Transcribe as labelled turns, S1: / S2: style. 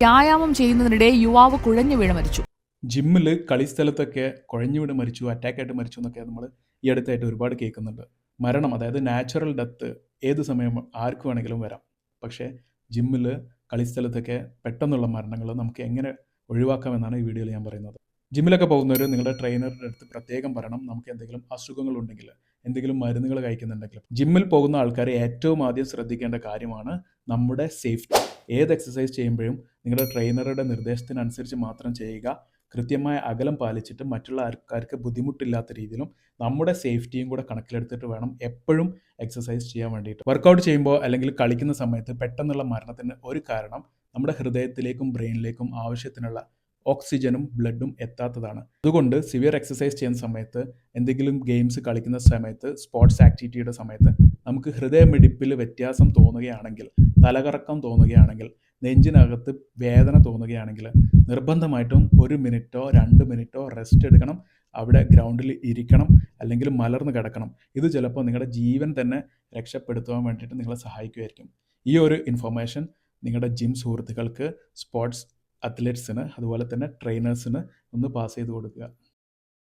S1: വ്യായാമം ചെയ്യുന്നതിനിടെ യുവാവ് കുഴഞ്ഞു വീണ് മരിച്ചു.
S2: ജിമ്മിൽ കളിസ്ഥലത്തൊക്കെ കുഴഞ്ഞു വീണ് മരിച്ചു, അറ്റാക്കായിട്ട് മരിച്ചു എന്നൊക്കെ നമ്മൾ ഈ അടുത്തായിട്ട് ഒരുപാട് കേൾക്കുന്നുണ്ട്. മരണം, അതായത് നാച്ചുറൽ ഡെത്ത് ഏത് സമയം ആർക്ക് വേണമെങ്കിലും വരാം. പക്ഷേ ജിമ്മിൽ കളിസ്ഥലത്തൊക്കെ പെട്ടെന്നുള്ള മരണങ്ങൾ നമുക്ക് എങ്ങനെ ഒഴിവാക്കാമെന്നാണ് ഈ വീഡിയോയിൽ ഞാൻ പറയുന്നത്. ജിമ്മിലൊക്കെ പോകുന്നവർ നിങ്ങളുടെ ട്രെയിനറുടെ അടുത്ത് പ്രത്യേകം പറയണം, നമുക്ക് എന്തെങ്കിലും അസുഖങ്ങളുണ്ടെങ്കിൽ, എന്തെങ്കിലും മരുന്നുകൾ കഴിക്കുന്നുണ്ടെങ്കിൽ. ജിമ്മിൽ പോകുന്ന ആൾക്കാർ ഏറ്റവും ആദ്യം ശ്രദ്ധിക്കേണ്ട കാര്യമാണ് നമ്മുടെ സേഫ്റ്റി. ഏത് എക്സസൈസ് ചെയ്യുമ്പോഴും നിങ്ങളുടെ ട്രെയിനറുടെ നിർദ്ദേശത്തിനനുസരിച്ച് മാത്രം ചെയ്യുക. കൃത്യമായ അകലം പാലിച്ചിട്ട് മറ്റുള്ള ആൾക്കാർക്ക് ബുദ്ധിമുട്ടില്ലാത്ത രീതിയിലും നമ്മുടെ സേഫ്റ്റിയും കൂടെ കണക്കിലെടുത്തിട്ട് വേണം എപ്പോഴും എക്സസൈസ് ചെയ്യാൻ വേണ്ടിയിട്ട്. വർക്കൗട്ട് ചെയ്യുമ്പോൾ അല്ലെങ്കിൽ കളിക്കുന്ന സമയത്ത് പെട്ടെന്നുള്ള മരണത്തിന് ഒരു കാരണം നമ്മുടെ ഹൃദയത്തിലേക്കും ബ്രെയിനിലേക്കും ആവശ്യത്തിനുള്ള ഓക്സിജനും ബ്ലഡും എത്താത്തതാണ്. അതുകൊണ്ട് സിവിയർ എക്സസൈസ് ചെയ്യുന്ന സമയത്ത്, എന്തെങ്കിലും ഗെയിംസ് കളിക്കുന്ന സമയത്ത്, സ്പോർട്സ് ആക്ടിവിറ്റിയുടെ സമയത്ത് നമുക്ക് ഹൃദയമിടിപ്പിൽ വ്യത്യാസം തോന്നുകയാണെങ്കിൽ, തലകറക്കം തോന്നുകയാണെങ്കിൽ, നെഞ്ചിനകത്ത് വേദന തോന്നുകയാണെങ്കിൽ നിർബന്ധമായിട്ടും 1 മിനിറ്റോ 2 മിനിറ്റോ റെസ്റ്റ് എടുക്കണം. അവിടെ ഗ്രൗണ്ടിൽ ഇരിക്കണം, അല്ലെങ്കിൽ മലർന്ന് കിടക്കണം. ഇത് ചിലപ്പോൾ നിങ്ങളുടെ ജീവൻ തന്നെ രക്ഷപ്പെടുത്തുവാൻ വേണ്ടിയിട്ട് നിങ്ങളെ സഹായിക്കുമായിരിക്കും. ഈ ഒരു ഇൻഫർമേഷൻ നിങ്ങളുടെ ജിം സുഹൃത്തുക്കൾക്ക്, സ്പോർട്സ് അത്ലറ്റ്സിന്, അതുപോലെ തന്നെ ട്രെയിനേഴ്സിന് ഒന്ന് പാസ് ചെയ്ത് കൊടുക്കുക.